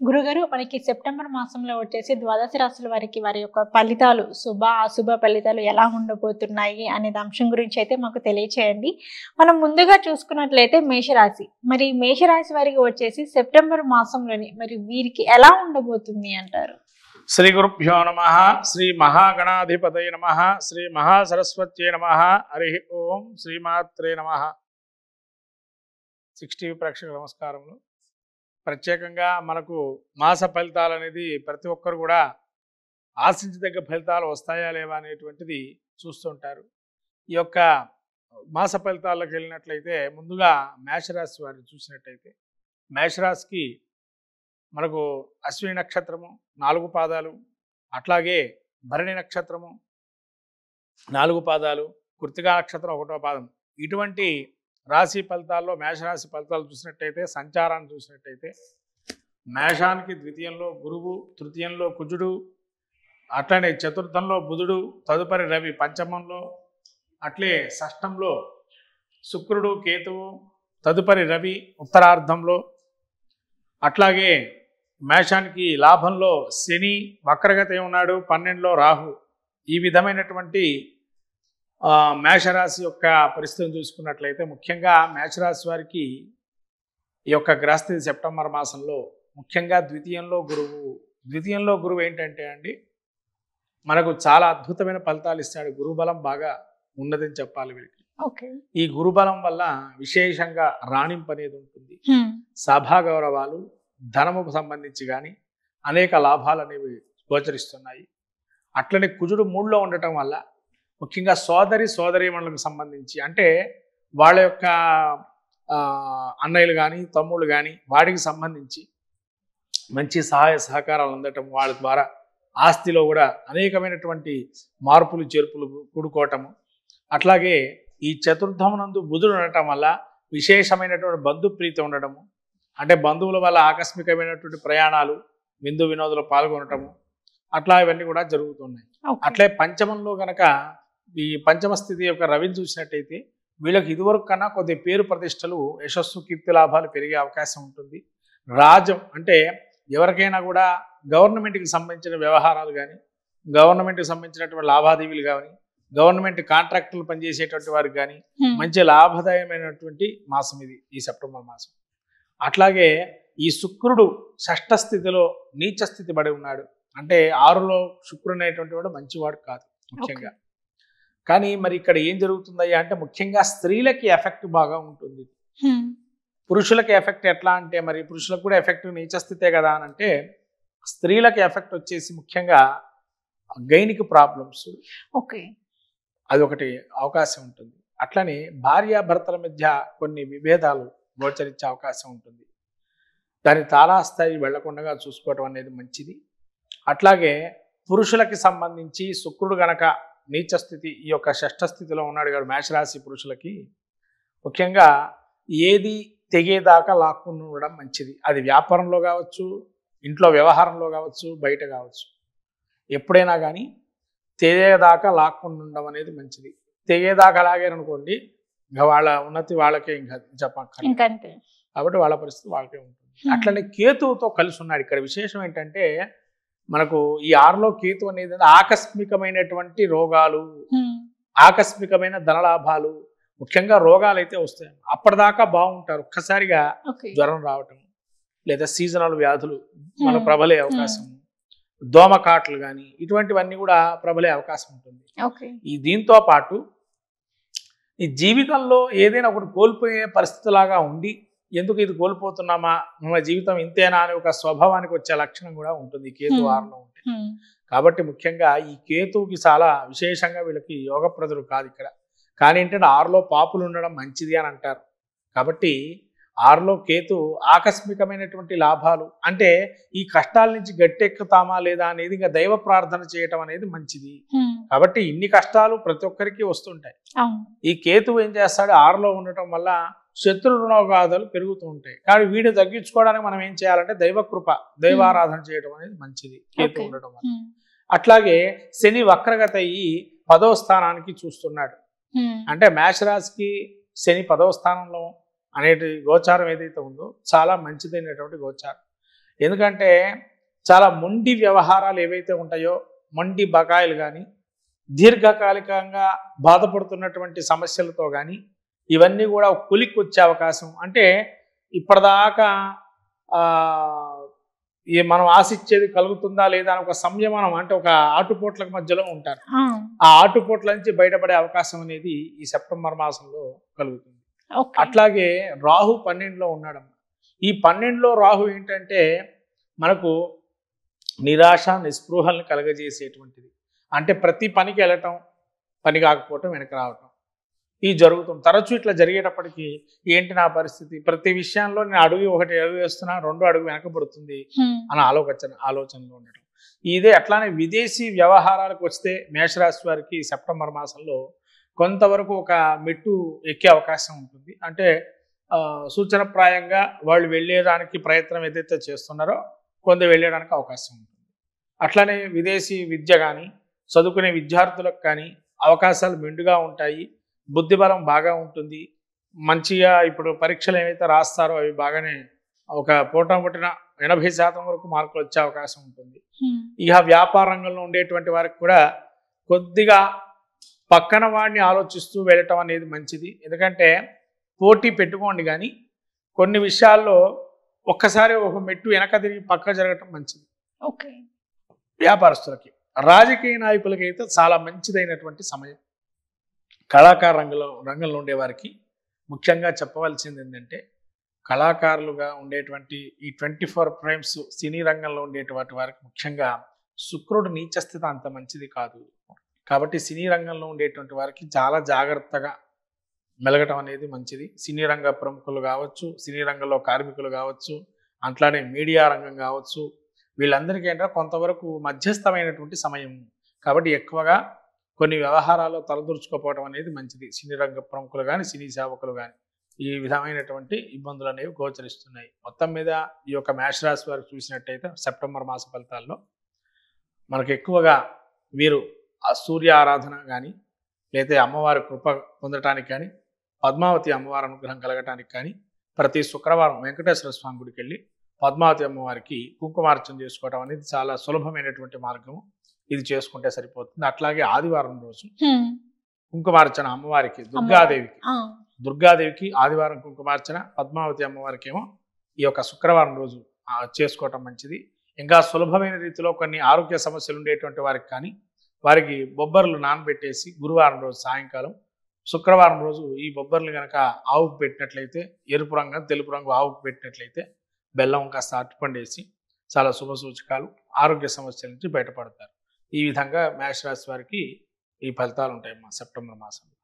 గురుగారు మనకి సెప్టెంబర్ మాసంలో వచ్చేసి ద్వాదశ రాశుల వారికి వారి యొక్క ఫలితాలు అశుభ ఫలితాలు ఎలా ఉండబోతున్నాయి అనే అంశం గురించి అయితే మాకు తెలియచేయండి. మనం ముందుగా చూసుకున్నట్లయితే మేషరాశి, మరి మేషరాశి వారికి వచ్చేసి సెప్టెంబర్ మాసంలోని మరి వీరికి ఎలా ఉండబోతుంది అంటారు? శ్రీ గురుభ్యో నమః. శ్రీ మహాగణాధిపతయ నమః. శ్రీ మహాసరస్వత్యై నమః. హరి ఓం. శ్రీమాత్రే నమః. 60 ప్రేక్షకుల నమస్కారములు. ప్రత్యేకంగా మనకు మాస ఫలితాలు అనేది ప్రతి ఒక్కరు కూడా ఆశించదగ్గ ఫలితాలు వస్తాయా లేవా అనేటువంటిది చూస్తుంటారు. ఈ యొక్క మాస ఫలితాల్లోకి వెళ్ళినట్లయితే ముందుగా మేషరాశి వారిని చూసినట్టయితే మేషరాశికి మనకు అశ్విని నక్షత్రము 4 పాదాలు, అట్లాగే భరణి నక్షత్రము 4 పాదాలు, కృత్తికా నక్షత్రం 1వ పాదం. ఇటువంటి రాశి ఫలితాల్లో మేషరాశి ఫలితాలు చూసినట్టయితే సంచారాన్ని చూసినట్టయితే మేషానికి ద్వితీయంలో గురువు, తృతీయంలో కుజుడు, అట్లనే చతుర్థంలో బుధుడు, తదుపరి రవి పంచమంలో, అట్లే షష్టంలో శుక్రుడు కేతువు, తదుపరి రవి ఉత్తరార్ధంలో, అట్లాగే మేషానికి లాభంలో శని వక్రగతి ఉన్నాడు, 12లో రాహు. ఈ విధమైనటువంటి మేషరాశి యొక్క పరిస్థితిని చూసుకున్నట్లయితే ముఖ్యంగా మేషరాశి వారికి ఈ యొక్క గ్రహస్థితి సెప్టెంబర్ మాసంలో ముఖ్యంగా ద్వితీయంలో గురువు ఏంటంటే అండి మనకు చాలా అద్భుతమైన ఫలితాలు ఇస్తాడు. గురుబలం బాగా ఉన్నదని చెప్పాలి వీరికి. ఈ గురుబలం వల్ల విశేషంగా రాణింపు అనేది ఉంటుంది. సభా గౌరవాలు, ధనముకు సంబంధించి కానీ అనేక లాభాలు అనేవి గోచరిస్తున్నాయి. అట్లనే కుజుడు 3లో ఉండటం వల్ల ముఖ్యంగా సోదరీమణులకు సంబంధించి అంటే వాళ్ళ యొక్క అన్నయ్యలు కానీ తమ్ముళ్ళు కానీ వాడికి సంబంధించి మంచి సహాయ సహకారాలు అందటం, వాళ్ళ ద్వారా ఆస్తిలో కూడా అనేకమైనటువంటి మార్పులు చేర్పులు కూడుకోవటము. అట్లాగే ఈ చతుర్థమునందు బుధుడు ఉండటం వల్ల విశేషమైనటువంటి బంధుప్రీతి ఉండడము, అంటే బంధువుల వల్ల ఆకస్మికమైనటువంటి ప్రయాణాలు, విందు వినోదాలు పాల్గొనటము, అట్లా ఇవన్నీ కూడా జరుగుతున్నాయి. అట్లే పంచమంలో గనక ఈ పంచమ స్థితి యొక్క రవిని చూసినట్టయితే వీళ్ళకి ఇదివరకు కన్నా కొద్ది పేరు ప్రతిష్టలు, యశస్సు, కీర్తి లాభాలు పెరిగే అవకాశం ఉంటుంది. రాజ్యం అంటే ఎవరికైనా కూడా గవర్నమెంట్కి సంబంధించిన వ్యవహారాలు కానీ, గవర్నమెంట్కి సంబంధించినటువంటి లావాదేవీలు కానీ, గవర్నమెంట్ కాంట్రాక్టులు పనిచేసేటువంటి వారికి కానీ మంచి లాభదాయమైనటువంటి మాసం ఇది, ఈ సెప్టెంబర్ మాసం. అట్లాగే ఈ శుక్రుడు షష్ఠ స్థితిలో నీచ స్థితి పడి ఉన్నాడు. అంటే 6లో శుక్రుడు అనేటువంటి వాడు మంచివాడు కాదు ముఖ్యంగా. కానీ మరి ఇక్కడ ఏం జరుగుతుందయ్యా అంటే ముఖ్యంగా స్త్రీలకి ఎఫెక్ట్ బాగా ఉంటుంది. పురుషులకి ఎఫెక్ట్ ఎట్లా అంటే మరి పురుషులకు కూడా ఎఫెక్ట్ నీచ స్థితే కదా అని అంటే స్త్రీలకి ఎఫెక్ట్ వచ్చేసి ముఖ్యంగా గైనిక్ ప్రాబ్లమ్స్, అది ఒకటి అవకాశం ఉంటుంది. అట్లనే భార్యాభర్తల మధ్య కొన్ని విభేదాలు గోచరించే అవకాశం ఉంటుంది. దాని తారాస్థాయి వెళ్లకుండా చూసుకోవటం అనేది మంచిది. అట్లాగే పురుషులకి సంబంధించి శుక్రుడు గనక నీచ స్థితి ఈ యొక్క షష్ఠ స్థితిలో ఉన్నాడు కదా మేషరాశి పురుషులకి ముఖ్యంగా ఏది తెగేదాకా లాక్కుని ఉండడం మంచిది. అది వ్యాపారంలో కావచ్చు, ఇంట్లో వ్యవహారంలో కావచ్చు, బయట కావచ్చు. ఎప్పుడైనా కానీ తెగేదాకా లాక్కుని ఉండడం అనేది మంచిది. తెగేదాకా లాగారనుకోండి ఇంకా వాళ్ళ ఉన్నతి వాళ్ళకే ఇంకా చెప్పక్కర్లేదు. కాబట్టి వాళ్ళ పరిస్థితి వాళ్ళకే ఉంటుంది. అట్లనే కేతువుతో కలిసి ఉన్నాడు. ఇక్కడ విశేషం ఏంటంటే మనకు ఈ 6లో కేతు అనేది ఆకస్మికమైనటువంటి రోగాలు, ఆకస్మికమైన ధనలాభాలు, ముఖ్యంగా రోగాలు అయితే వస్తాయి. అప్పటిదాకా బాగుంటారు, ఒక్కసారిగా జ్వరం రావటం లేదా సీజనల్ వ్యాధులు మన ప్రబలే అవకాశం, దోమకాట్లు కానీ ఇటువంటివన్నీ కూడా ప్రబలే అవకాశం ఉంటుంది. ఈ దీంతో పాటు ఈ జీవితంలో ఏదైనా ఒకటి కోల్పోయే పరిస్థితిలాగా ఉండి ఎందుకు ఇది కోల్పోతున్నామా, మన జీవితం ఇంతేనా అనే ఒక స్వభావానికి వచ్చే లక్షణం కూడా ఉంటుంది కేతు 6లో ఉంటే. కాబట్టి ముఖ్యంగా ఈ కేతువుకి చాలా విశేషంగా వీళ్ళకి యోగప్రదులు కాదు ఇక్కడ. కానీ ఏంటంటే 6లో పాపులు ఉండడం మంచిది అని అంటారు. కాబట్టి 6లో కేతు ఆకస్మికమైనటువంటి లాభాలు, అంటే ఈ కష్టాల నుంచి గట్టెక్కుతామా లేదా అనేది ఇంకా దైవ ప్రార్థన చేయటం అనేది మంచిది. కాబట్టి ఇన్ని కష్టాలు ప్రతి ఒక్కరికి వస్తుంటాయి. ఈ కేతువు ఏం చేస్తాడు, 6లో ఉండటం వల్ల శత్రు రుణోగాథలు పెరుగుతూ ఉంటాయి. కానీ వీడిని తగ్గించుకోవడానికి మనం ఏం చేయాలంటే దైవకృప, దైవారాధన చేయడం అనేది మంచిది కేతు ఉండటం వల్ల. అట్లాగే శని వక్రగత అయ్యి 10వ స్థానానికి చూస్తున్నాడు. అంటే మేషరాశికి శని 10వ స్థానంలో అనేటి గోచారం ఏదైతే ఉందో చాలా మంచిదైనటువంటి గోచారం. ఎందుకంటే చాలా మొండి వ్యవహారాలు ఏవైతే ఉంటాయో, మొండి బకాయిలు కానీ, దీర్ఘకాలికంగా బాధపడుతున్నటువంటి సమస్యలతో కానీ ఇవన్నీ కూడా ఒక కొలిక్కి వచ్చే అవకాశం, అంటే ఇప్పటిదాకా మనం ఆశించేది కలుగుతుందా లేదా అని ఒక సంయమనం, అంటే ఒక ఆటుపోట్ల మధ్యలో ఉంటారు. ఆ ఆటుపోట్ల నుంచి బయటపడే అవకాశం అనేది ఈ సెప్టెంబర్ మాసంలో కలుగుతుంది. అట్లాగే రాహు 12లో ఉన్నాడమ్మా. ఈ 12లో రాహు ఏంటంటే మనకు నిరాశ నిస్పృహల్ని కలగజేసేటువంటిది. అంటే ప్రతి పనికి వెళ్ళటం, పని కాకపోవటం, వెనక రావటం, ఇది జరుగుతుంది. తరచూ ఇట్లా జరిగేటప్పటికీ ఏంటి నా పరిస్థితి, ప్రతి విషయంలో నేను ఒకటి అడుగు వేస్తున్నా, 2 అడుగు వెనకబడుతుంది అని ఆలోచనలో ఉండటం. ఇదే అట్లానే విదేశీ వ్యవహారాలకు వస్తే మేషరాశి వారికి సెప్టెంబర్ మాసంలో కొంతవరకు ఒక మెట్టు ఎక్కే అవకాశం ఉంటుంది. అంటే సూచనప్రాయంగా వాళ్ళు వెళ్ళేదానికి ప్రయత్నం ఏదైతే చేస్తున్నారో కొంత వెళ్ళడానికి అవకాశం ఉంటుంది. అట్లానే విదేశీ విద్య కానీ, చదువుకునే విద్యార్థులకు కానీ అవకాశాలు మెండుగా ఉంటాయి. బుద్ధిబలం బాగా ఉంటుంది. మంచిగా ఇప్పుడు పరీక్షలు ఏవైతే రాస్తారో అవి బాగానే ఒక పూటముట్టిన 80% వరకు మార్కులు వచ్చే అవకాశం ఉంటుంది. ఇక వ్యాపార రంగంలో ఉండేటువంటి వారికి కూడా కొద్దిగా పక్కన వాడిని ఆలోచిస్తూ వెళ్ళటం అనేది మంచిది. ఎందుకంటే పోటీ పెట్టుకోండి, కానీ కొన్ని విషయాల్లో ఒక్కసారి ఒక మెట్టు వెనక తిరిగి పక్క జరగటం మంచిది. ఓకే. వ్యాపారస్తులకి, రాజకీయ నాయకులకి అయితే చాలా మంచిదైనటువంటి సమయం. కళాకార రంగంలో ఉండేవారికి ముఖ్యంగా చెప్పవలసింది ఏంటంటే, కళాకారులుగా ఉండేటువంటి ఈ 24 ప్రైమ్స్ సినీ రంగంలో ఉండేటువంటి వారికి ముఖ్యంగా శుక్రుడు నీచస్థితి అంత మంచిది కాదు. కాబట్టి సినీ రంగంలో ఉండేటువంటి వారికి చాలా జాగ్రత్తగా మెలగటం అనేది మంచిది. సినీ రంగ ప్రముఖులు కావచ్చు, సినీ రంగంలో కార్మికులు కావచ్చు, అట్లానే మీడియా రంగం కావచ్చు, వీళ్ళందరికీ ఏంటంటే కొంతవరకు మధ్యస్థమైనటువంటి సమయం. కాబట్టి ఎక్కువగా కొన్ని వ్యవహారాల్లో తలదూర్చుకోపోవడం అనేది మంచిది. సినీ రంగ ప్రముఖులు కానీ, సినీ సేవకులు కానీ ఈ విధమైనటువంటి ఇబ్బందులు అనేవి గోచరిస్తున్నాయి. మొత్తం మీద ఈ యొక్క మేషరాశి వారు చూసినట్టయితే సెప్టెంబర్ మాస ఫలితాల్లో మనకు ఎక్కువగా వీరు ఆ సూర్య ఆరాధన కానీ, లేదా అమ్మవారి కృప పొందటానికి కానీ, పద్మావతి అమ్మవారి అనుగ్రహం కలగటానికి కానీ ప్రతి శుక్రవారం వెంకటేశ్వర స్వామి గుడికి వెళ్ళి పద్మావతి అమ్మవారికి కుంకుమార్చన చేసుకోవడం అనేది చాలా సులభమైనటువంటి మార్గము. ఇది చేసుకుంటే సరిపోతుంది. అట్లాగే ఆదివారం రోజు కుంకుమార్చన అమ్మవారికి, దుర్గాదేవికి ఆదివారం కుంకుమార్చన, పద్మావతి అమ్మవారికి ఏమో ఈ యొక్క శుక్రవారం రోజు చేసుకోవటం మంచిది. ఇంకా సులభమైన రీతిలో కొన్ని ఆరోగ్య సమస్యలు ఉండేటువంటి వారికి కానీ, వారికి బొబ్బర్లు నానబెట్టేసి గురువారం రోజు సాయంకాలం, శుక్రవారం రోజు ఈ బొబ్బర్లు కనుక ఆవుకు పెట్టినట్లయితే, ఎరుపు రంగు తెలుపు రంగు ఆవుకు పెట్టినట్లయితే బెల్లం కాస్త అరటిపండేసి చాలా శుభ సూచకాలు, ఆరోగ్య సమస్యల నుంచి బయటపడతారు. ఈ విధంగా మేషరాశి వారికి ఈ ఫలితాలు ఉంటాయి మా సెప్టెంబర్ మాసంలో.